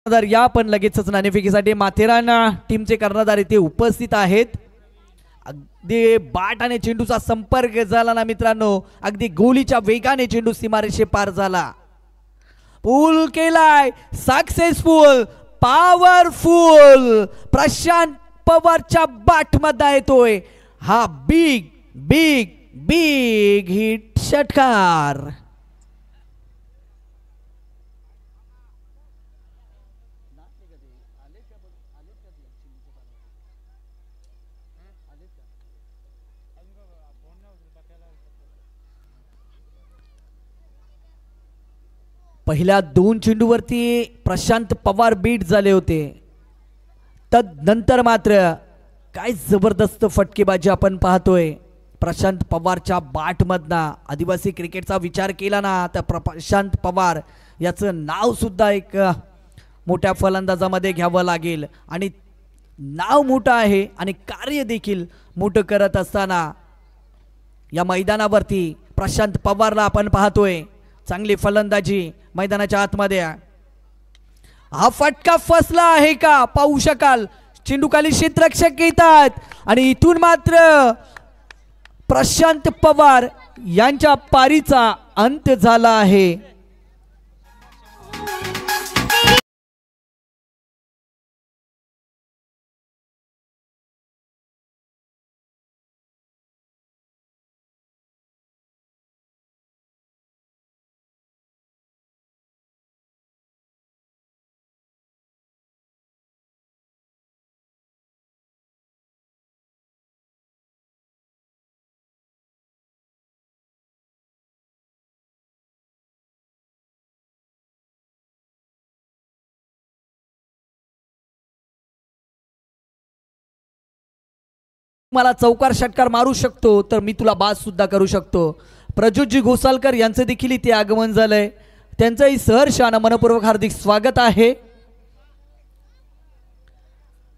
या पण लगेचच नाणेफेकीसाठी माथेरान टीमचे कर्णधार इथे उपस्थित आहेत. अगदी बाट आणि चेंडूचा संपर्क झाला ना मित्रांनो. अगदी गोलीच्या वेगाने चेंडू सीमारेषे पार झाला. पूल केलाय सक्सेसफुल पॉवरफुल. प्रशांत पवारच्या बाट मध्ये येतोय हा बिग बिग बिग हिट षटकार. पहिल्या 2 चेंडूवरती प्रशांत पवार बीट झाले होते. तदनंतर मात्र काय जबरदस्त फटकेबाजी आपण पाहतोय प्रशांत पवारच्या बाटमधना. आदिवासी क्रिकेटचा विचार केला ना तर प्रशांत पवार याचं नाव सुद्धा एक मोठ्या फलंदाजामध्ये घ्यावं लागेल. आणि नाव मोठं आहे आणि कार्य देखील मोठं करत असताना या मैदानावरती प्रशांत पवारला आपण पाहतोय. चांगली फलंदाजी मैदानाच्या आतमध्ये. हा फटका फसला आहे का पाहू शकाल. चेंडूखाली क्षेत्ररक्षक येतात आणि इथून मात्र प्रशांत पवार यांच्या पारीचा अंत झाला आहे. मला चौकार षटकार मारू शकतो तर मी तुला बाद सुद्धा करू शकतो. प्रज्योतजी घोसालकर यांचं देखील इथे आगमन झालंय. त्यांचंही सहर्ष आणि मनपूर्वक हार्दिक स्वागत आहे.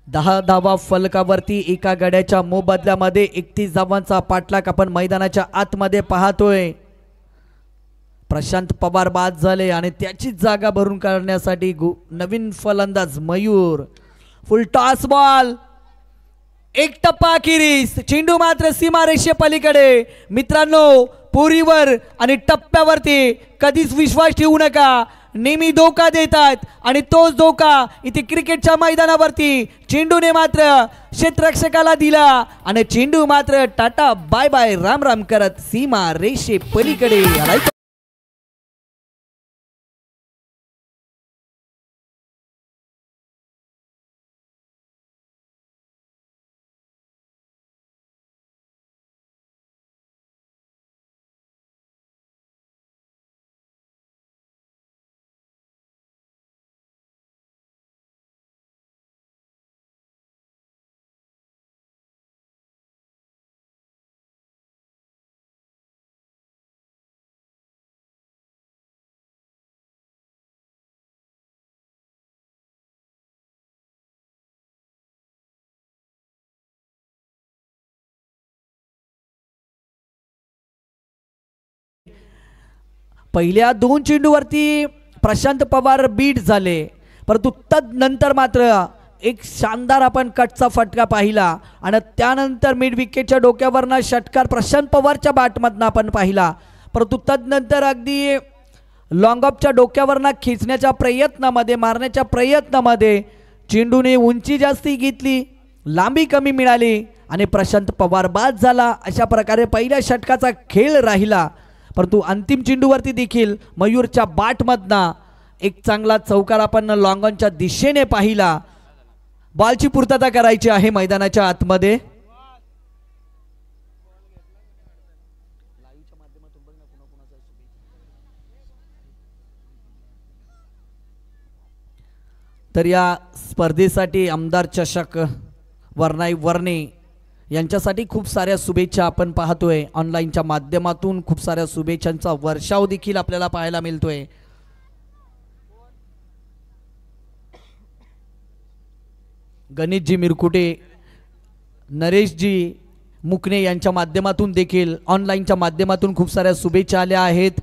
10 धावा फलकावरती एका गड्याच्या मोबदल्यामध्ये 31 धावांचा पाठलाग आपण मैदानाच्या आतमध्ये पाहतोय. प्रशांत पवार बाद झाले आणि त्याची जागा भरून काढण्यासाठी नवीन फलंदाज मयूर. फुल टॉस बॉल, एक टप्पा अखेरीस. चेंडू मात्र सीमारेषे पलीकडे. मित्रांनो, पुरीवर आणि टप्प्यावरती कधीच विश्वास ठेवू नका. नेहमी धोका देतात आणि तोच धोका इथे क्रिकेटच्या मैदानावरती चेंडूने मात्र क्षेत्ररक्षकाला दिला आणि चेंडू मात्र tata bye bye Ram Ram करत सीमा रेषे पलीकडे आला. पहिल्या 2 चेंडूवरती प्रशांत पवार बीट झाले, परंतु तदनंतर मात्र एक शानदार आपण कटचा फटका पाहिला आणि त्यानंतर मिड विकेटच्या डोक्यावरनं षटकार प्रशांत पवारच्या बॅटमधनं आपण पाहिला. परंतु तदनंतर अगदी लॉंग ऑफच्या डोक्यावरनं खेचण्याच्या प्रयत्नामध्ये, मारण्याच्या प्रयत्नामध्ये चेंडूने उंची जास्ती घेतली, लांबी कमी मिळाली आणि प्रशांत पवार बाद झाला. अशा प्रकारे पहिल्या षटकाचा खेळ राहिला. परंतु अंतिम चेंडूवरती देखील मयूरच्या बॅटमधनं एक चांगला चौकार आपण लॉंग ऑनच्या दिशेने पाहिला. बॉलची पूर्तता करायची आहे मैदानाच्या आतमध्ये. तर या स्पर्धेसाठी आमदार चषक वर्णाई वर्णे यांच्यासाठी खूप साऱ्या शुभेच्छा आपण पाहतोय. ऑनलाईनच्या माध्यमातून खूप साऱ्या शुभेच्छांचा वर्षाव देखील आपल्याला पाहायला मिळतोय. गणेशजी मिरकुटे, नरेशजी मुकणे यांच्या माध्यमातून देखील ऑनलाईनच्या माध्यमातून खूप साऱ्या शुभेच्छा आल्या आहेत.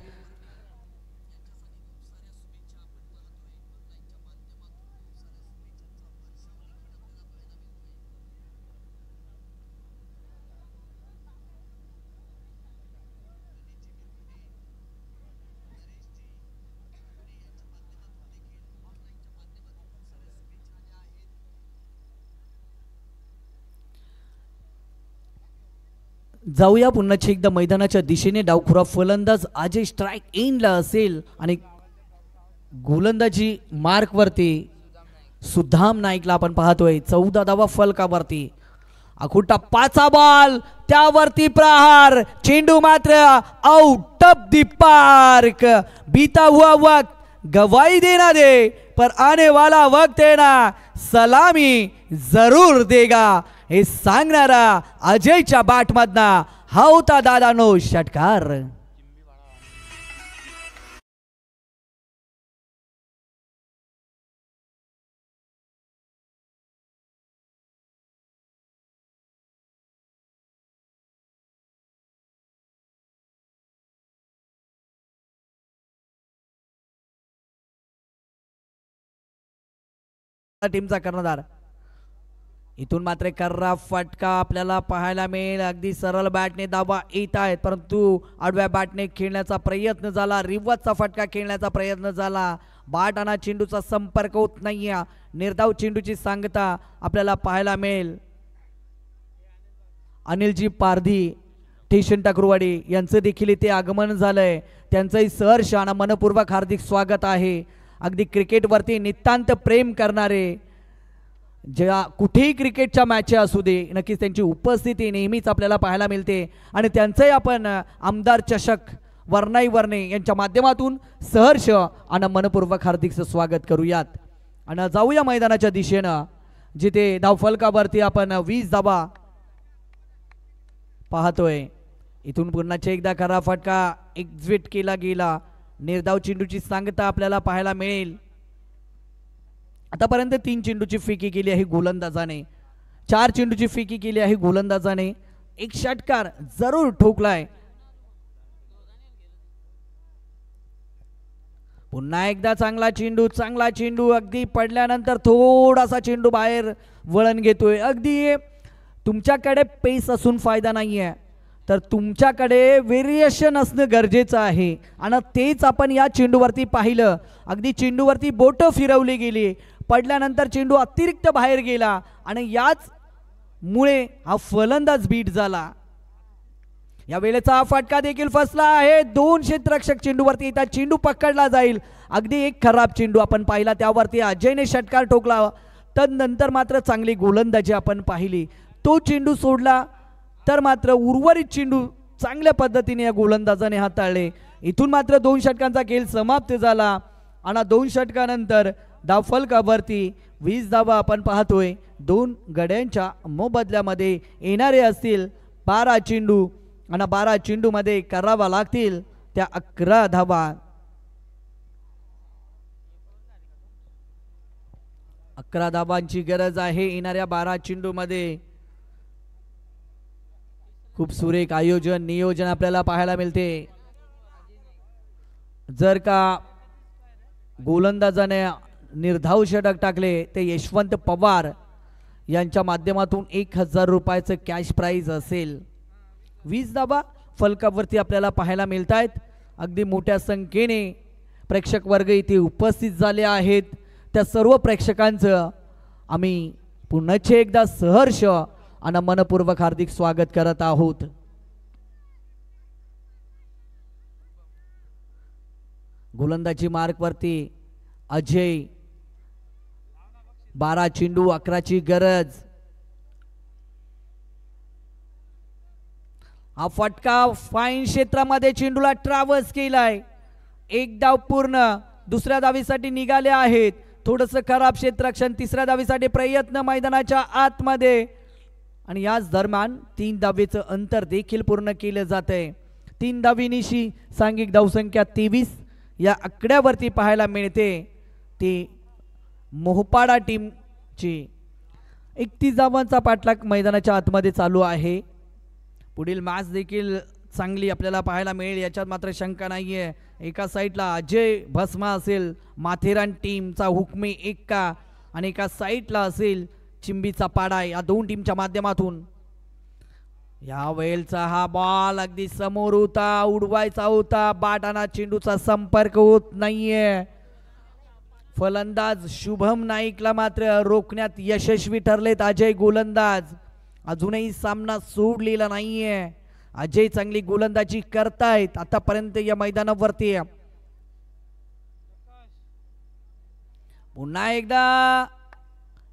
जाऊया पुन्हा एकदा मैदानाच्या दिशेने. डावखुरा फलंदाज अजय स्ट्राइक एंडला असेल आणि गोलंदाजी मार्कवरती सुधाम नाईकला आपण पाहतोय. 14 धावा फलकावरती. अखुटा 5 बॉल, त्यावरती प्रहार. चेंडू मात्र आउट ऑफ द पार्क. बीता हुआ वक्त गवाही देना दे, पर आने वाला वक्त है ना सलामी जरूर देगा, हे सांगणारा अजयच्या बॅटमधनं हा होता दादानो षटकार. टीमचा कर्णधार. इथून मात्र कर्रा फटका आपल्याला पाहायला मिळेल. अगदी सरळ बॅटने दाबा येत आहेत, परंतु आडव्या बॅटने खेळण्याचा प्रयत्न झाला. रिवर्सचा फटका खेळण्याचा प्रयत्न झाला. बॅट आणि चेंडूचा संपर्क होत नाहीये. निर्धाव चेंडूची सांगता आपल्याला पाहायला मिळेल. अनिलजी पारधी ठेशन टाकरुवाडी यांचं देखील इथे आगमन झालंय. त्यांचंही सहर्ष आणि मनपूर्वक हार्दिक स्वागत आहे. अगदी क्रिकेटवरती नितांत प्रेम करणारे, ज्या कुठेही क्रिकेटच्या मॅच असू दे, नक्कीच त्यांची उपस्थिती नेहमीच आपल्याला पाहायला मिळते. आणि त्यांचंही आपण आमदार चषक वर्णाई वर्णे यांच्या माध्यमातून सहर्ष आणि मनपूर्वक हार्दिक स्वागत करूयात. आणि जाऊया मैदानाच्या दिशेनं, जिथे धावफलकावरती आपण 20 धावा पाहतोय. इथून पुन्हा एकदा खरा फटका एक्झिट केला गेला. निर्धाव चेंडूची सांगता आपल्याला पाहायला मिळेल. आतापर्यंत 3 चेंडूची फेकी केली आहे गोलंदाजाने, 4 चेंडूची फेकी केली आहे गोलंदाजाने. एक षटकार जरूर ठोकलाय. पुन्हा एकदा चांगला चेंडू अगदी पडल्यानंतर थोडासा चेंडू बाहेर वळण घेतोय. अगदी तुमच्याकडे पेस असून फायदा नाहीये, तर तुमच्याकडे व्हेरिएशन असणं गरजेचं आहे. आणि तेच आपण या चेंडूवरती पाहिलं. अगदी चेंडूवरती बोट फिरवली गेली, पडल्यानंतर चेंडू अतिरिक्त बाहेर गेला आणि याच मुळे हा फलंदाज बीट झाला. या वेळेचा हा फटका देखील फसला आहे. 2 क्षेत्ररक्षक चेंडूवरती येतात. चेंडू पकडला जाईल. अगदी एक खराब चेंडू आपण पाहिला, त्यावरती अजयने षटकार ठोकला. तदनंतर मात्र चांगली गोलंदाजी आपण पाहिली. तो चेंडू सोडला तर मात्र उर्वरित चेंडू चांगल्या पद्धतीने या गोलंदाजाने हाताळले. इथून मात्र 2 षटकांचा खेळ समाप्त झाला. आणि 2 षटकानंतर धावफलकावरती 20 धावा आपण पाहतोय. 2 गड्यांच्या मोबदल्यामध्ये येणारे असतील 12 चेंडू आणि 12 चेंडूमध्ये करावा लागतील त्या 11 धावा. 11 धावांची गरज आहे येणाऱ्या 12 चेंडूमध्ये. खूप सुरेख आयोजन नियोजन आपल्याला पाहायला मिळते. जर का गोलंदाजाने निर्धाव षटक टाकले ते यशवंत पवार यांच्या माध्यमातून 1000 रुपयाचं कॅश प्राइज असेल. 20 धावा फलकावरती आपल्याला पाहायला मिळत आहेत. अगदी मोठ्या संख्येने प्रेक्षक वर्ग इथे उपस्थित झाले आहेत. त्या सर्व प्रेक्षकांचं आम्ही पुन्हा एकदा सहर्ष आणि मनपूर्वक हार्दिक स्वागत करत आहोत. गोलंदाजी मार्कवरती अजय. 12 चेंडू 11ची गरज. हा फटका फाईन क्षेत्रामध्ये चेंडूला ट्रॅव्हर्स केलाय. 1 धाव पूर्ण. दुसऱ्या धावीसाठी निघाले आहेत. थोडंसं खराब क्षेत्ररक्षण. 3ऱ्या धावीसाठी प्रयत्न मैदानाच्या आतमध्ये. आणि याच दरम्यान 3 धावेचं अंतर देखील पूर्ण केलं जातंय. 3 धावीनिशी सांघिक धावसंख्या 23 या आकड्यावरती पाहायला मिळते. ती मोहपाडा टीमची 31 धावांचा पाठलाग मैदानाच्या आतमध्ये चालू आहे. पुढील मॅच देखील चांगली आपल्याला पाहायला मिळेल, याच्यात मात्र शंका नाहीये. एका साईडला अजय भस्मा असेल माथेरान टीमचा हुकमी एक्का, आणि एका साईडला असेल चिंबीचा पाडा. या 2 टीमच्या माध्यमातून या वेळचा हा बॉल अगदी समोर होता, उडवायचा होता. बाटाना चेंडूचा संपर्क होत नाहीये. फलंदाज शुभम नाईकला मात्र रोखण्यात यशस्वी ठरलेत अजय गोलंदाज. अजूनही सामना सोडलेला नाहीये. अजय चांगली गोलंदाजी करतायत आतापर्यंत या मैदानावरती. पुन्हा एकदा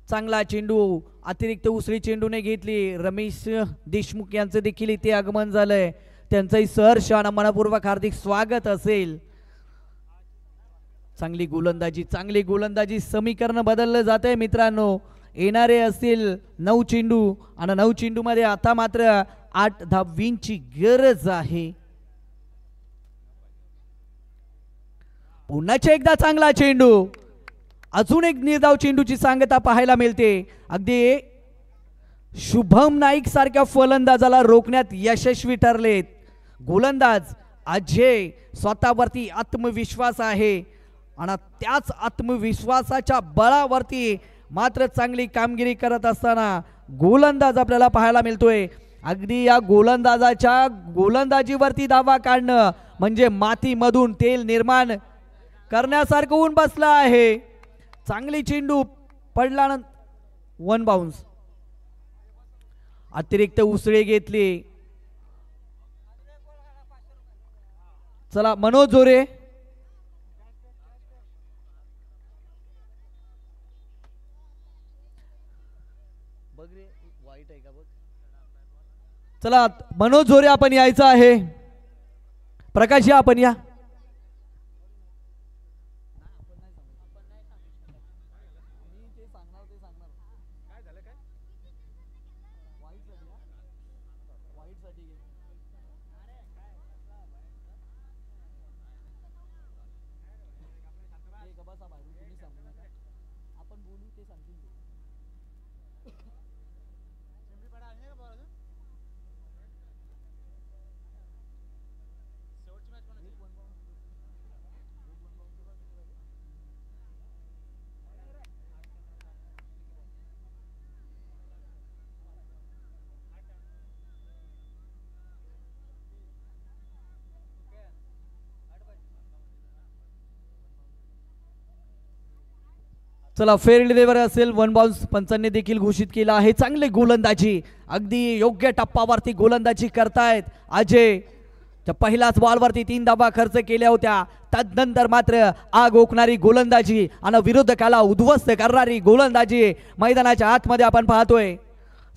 चांगला चेंडू अतिरिक्त उसळी चेंडूने घेतली. रमेश देशमुख यांचं देखील इथे आगमन झालंय. त्यांचंही सहर्ष आणि मनपूर्वक हार्दिक स्वागत असेल. चांगली गोलंदाजी समीकरण बदललं जातंय मित्रांनो. येणारे असतील 9 चेंडू आणि 9 चेंडू मध्ये आता मात्र 8 धावींची गरज आहे. पुन्हा एकदा चांगला चेंडू. अजून एक निर्धाव चेंडूची सांगता पाहायला मिळते. अगदी शुभम नाईक सारख्या फलंदाजाला रोखण्यात यशस्वी ठरलेत गोलंदाज अजय. स्वतःवरती आत्मविश्वास आहे आणि त्याच आत्मविश्वासाच्या बळावरती मात्र चांगली कामगिरी करत असताना गोलंदाज आपल्याला पाहायला मिळतोय. अगदी या गोलंदाजाच्या गोलंदाजीवरती धावा काढणं म्हणजे मातीमधून तेल निर्माण करण्यासारखं होऊन बसला आहे. चांगली चेंडू पडला, 1 बाउन्स. अतिरिक्त उसळे घेतली. चला मनोज जोरे, चला मनोज जोरे आपण यायचं आहे. प्रकाश या आपण या. चला फेअर डिलिव्हर असेल, 1 बाउन्स. पंचांनी देखील घोषित केला आहे. चांगले गोलंदाजी, अगदी योग्य टप्पावरती गोलंदाजी करतायत अजय. त्या पहिल्याच बॉलवरती 3 धावा खर्च केल्या होत्या. त्यानंतर मात्र आग ओकणारी गोलंदाजी आणि विरोधकाला उद्ध्वस्त करणारी गोलंदाजी मैदानाच्या आतमध्ये आपण पाहतोय.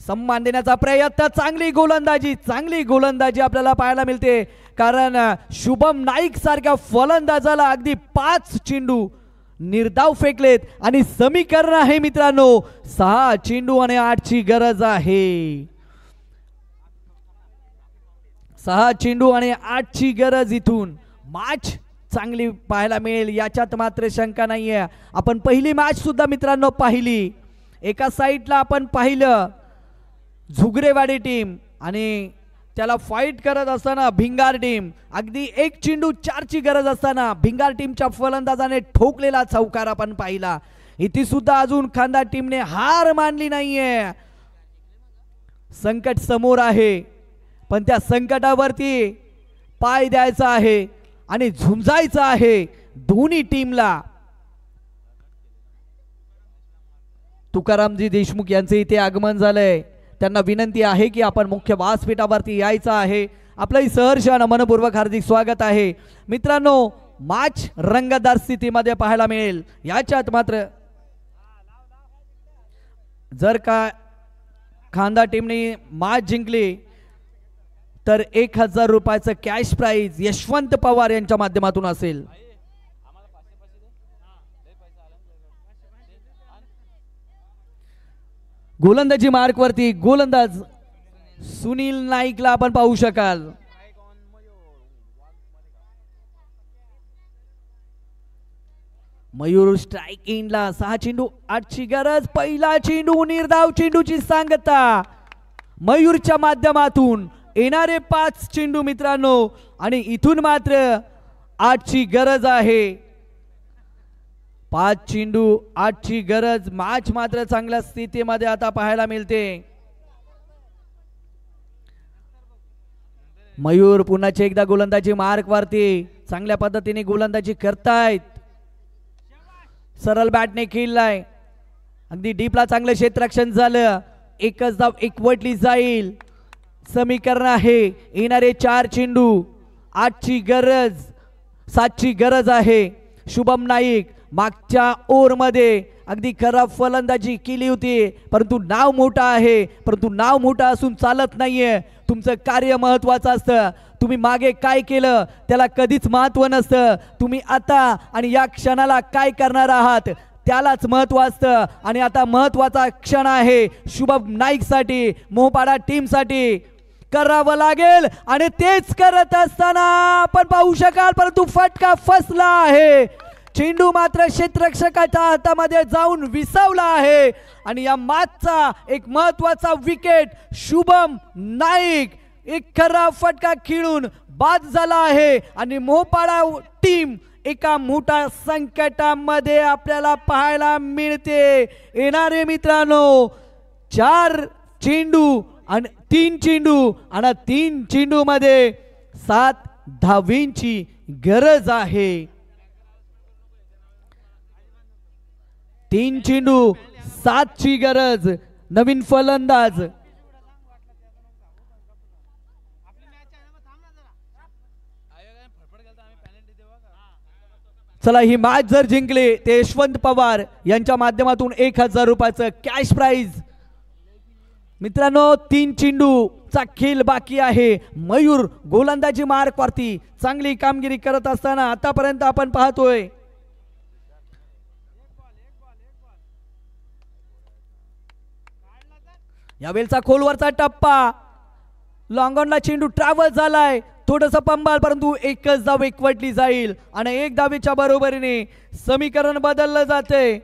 सम्मान देण्याचा प्रयत्न, चांगली गोलंदाजी आपल्याला पाहायला मिळते. कारण शुभम नाईक सारख्या फलंदाजाला अगदी 5 चेंडू निर्धाव फेकलेत आणि समीकरण आहे मित्रांनो 6 चेंडू आणि 8 ची गरज आहे. 6 चेंडू आणि 8 ची गरज. इथून मॅच चांगली पाहायला मिळेल याच्यात मात्र शंका नाहीये. आपण पहिली मॅच सुद्धा मित्रांनो पाहिली. एका साईडला आपण पाहिलं झुगरेवाडी टीम आणि त्याला फाईट करत असताना भिंगार टीम. अगदी 1 चेंडू 4 ची गरज असताना भिंगार टीमच्या फलंदाजाने ठोकलेला चौकार आपण पाहिला. इथे सुद्धा अजून खांदा टीमने हार मानली नाहीये. संकट समोर आहे पण त्या संकटावरती पाय द्यायचा आहे आणि झुंजायचं आहे दोन्ही टीमला. तुकारामजी देशमुख यांचे इथे आगमन झालंय. त्यांना विनंती आहे की आपण मुख्य व्यासपीठावरती यायचं आहे. आपलंही सहर्ष आणि मनपूर्वक हार्दिक स्वागत आहे. मित्रांनो मॅच रंगतदार स्थितीमध्ये पाहायला मिळेल. याच्यात मात्र जर का खांदा टीमने मॅच जिंकली तर 1000 रुपयाचं कॅश प्राइज यशवंत पवार यांच्या माध्यमातून असेल. गोलंदाजी मार्क वरती गोलंदाज सुनील नाईकला आपण पाहू शकाल. मयूर स्ट्रायकिंगला 6 चेंडू 8 ची गरज. पहिला चेंडू निर्धाव चेंडूची सांगता मयूरच्या माध्यमातून. येणारे 5 चेंडू मित्रांनो आणि इथून मात्र 8 ची गरज आहे. 5 चेंडू 8 ची गरज. मॅच मात्र चांगल्या स्थितीमध्ये आता पाहायला मिळते. मयूर पुन्हा एकदा गोलंदाजी मार्क वरती चांगल्या पद्धतीने गोलंदाजी करतायत. सरळ बॅटने खेळलाय. अगदी डीपला चांगलं क्षेत्ररक्षण झालं. एकच धाव एकवटली जाईल. समीकरण आहे येणारे 4 चेंडू 8 ची गरज 7 ची गरज आहे. शुभम नाईक मागच्या ओव्हरमध्ये अगदी खराब फलंदाजी केली होती परंतु नाव मोठा आहे. परंतु नाव मोठा असून चालत नाहीये. तुमचं कार्य महत्वाचं असतं. तुम्ही मागे काय केलं त्याला कधीच महत्व नसतं. तुम्ही आता आणि या क्षणाला काय करणार आहात त्यालाच महत्व असतं. आणि आता महत्वाचा क्षण आहे शुभम नाईक साठी मोहपाडा टीम साठी. करावं लागेल आणि तेच करत असताना आपण पाहू शकाल परंतु फटका फसला आहे. चेंडू मात्र क्षेत्ररक्षकाच्या हातामध्ये जाऊन विसावला आहे आणि या मॅचचा एक महत्वाचा विकेट शुभम नाईक एक खरा फटका खेळून बाद झाला आहे आणि मोहपाडा टीम एका मोठ्या संकटामध्ये आपल्याला पाहायला मिळते. येणारे मित्रांनो 4 चेंडू आणि 3 चेंडू आणि 3 चेंडू मध्ये 7 धावींची गरज आहे. 3 चेंडू 7 ची गरज. नवीन फलंदाज चला ही मॅच जर जिंकले ते यशवंत पवार यांच्या माध्यमातून 1000 रुपयाचं कॅश प्राइज. मित्रांनो 3 चेंडू चा खेळ बाकी आहे. मयूर गोलंदाजी मार्क वरती चांगली कामगिरी करत असताना आतापर्यंत आपण पाहतोय यावेळचा खोलवरचा टप्पा. लॉंगॉनला चेंडू ट्रॅव्हल झालाय. थोडंसं पंबाल परंतु एकच धाव एकवटली जाईल आणि 1 धावेच्या बरोबरीने समीकरण बदललं जाते.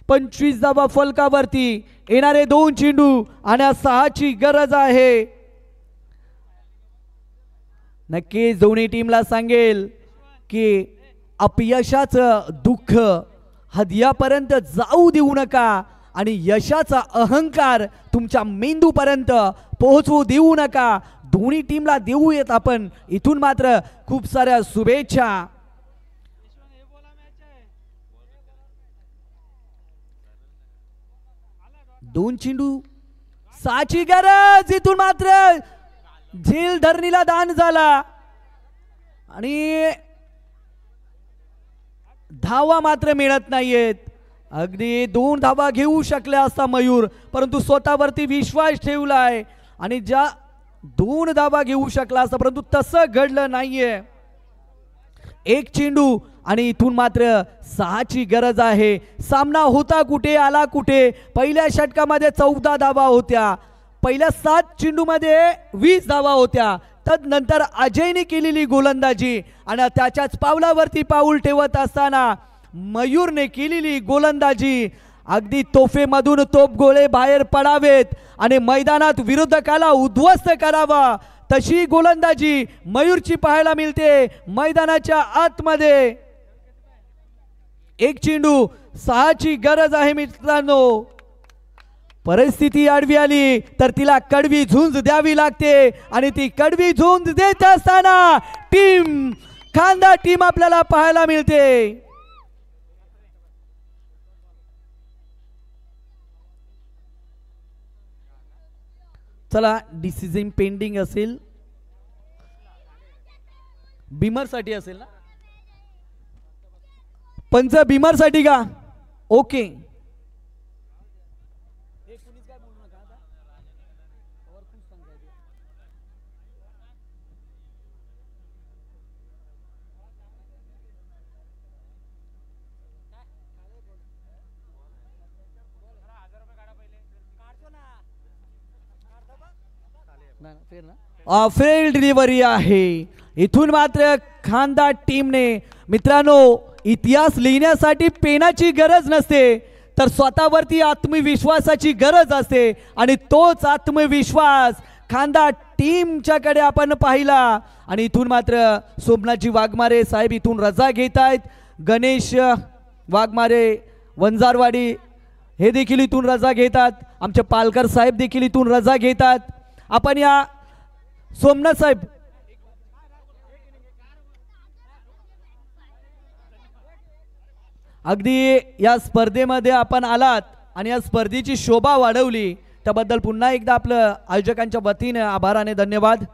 25 धावा फलकावरती. येणारे 2 चेंडू आणि 6 ची गरज आहे. नक्कीच दोन्ही टीमला सांगेल की अपयशाचं दुःख हद्यापर्यंत जाऊ देऊ नका आणि यशाचा अहंकार तुमच्या मेंदूपर्यंत पोहोचवू देऊ नका. दोन्ही टीमला देऊयात आपण इथून मात्र खूप साऱ्या शुभेच्छा. दोन चेंडू 6 ची गरज. इथून मात्र झेल धरणीला दान झाला आणि धावा मात्र मिळत नाहीयेत. अगदी 2 धावा घेऊ शकल्या असता मयूर परंतु स्वतःवरती विश्वास ठेवलाय आणि ज्या 2 धावा घेऊ शकला असता परंतु तसं घडलं नाहीये. 1 चेंडू आणि इथून मात्र 6 ची गरज आहे. सामना होता कुठे आला कुठे. पहिल्या षटकामध्ये 14 धावा होत्या. पहिल्या 7 चेंडू मध्ये 20 धावा होत्या. तदनंतर अजयने केलेली गोलंदाजी आणि त्याच्याच पावलावरती पाऊल ठेवत असताना मयूरने केलेली गोलंदाजी. अगदी तोफेमधून तोफ गोळे बाहेर पडावेत आणि मैदानात विरोधकाला उद्ध्वस्त करावा तशी गोलंदाजी मयूरची पाहायला मिळते मैदानाच्या आतमध्ये. 1 चेंडू 6 ची गरज आहे मित्रांनो. परिस्थिती आडवी आली तर तिला कडवी झुंज द्यावी लागते आणि ती कडवी झुंज देत असताना टीम खांदा टीम आपल्याला पाहायला मिळते. चला डिसिजन पेंडिंग असेल. बिमर साठी असेल ना. पंच बिमर साठी का. ओके फेल डिलिव्हरी आहे. इथून मात्र खांदा टीमने मित्रांनो इतिहास लिहिण्यासाठी पेनाची गरज नसते तर स्वतःवरती आत्मविश्वासाची गरज असते आणि तोच आत्मविश्वास खांदा टीमच्याकडे आपण पाहिला. आणि इथून मात्र सोमनाथजी वाघमारे साहेब इथून रजा घेत आहेत. गणेश वाघमारे वंजारवाडी हे देखील इथून रजा घेतात. आमचे पालकर साहेब देखील इथून रजा घेतात. आपण या सोमनाथ साहेब अगदी या स्पर्धेमध्ये आपण आलात आणि या स्पर्धेची शोभा वाढवली त्याबद्दल पुन्हा एकदा आपलं आयोजकांच्या वतीने आभार आणि धन्यवाद.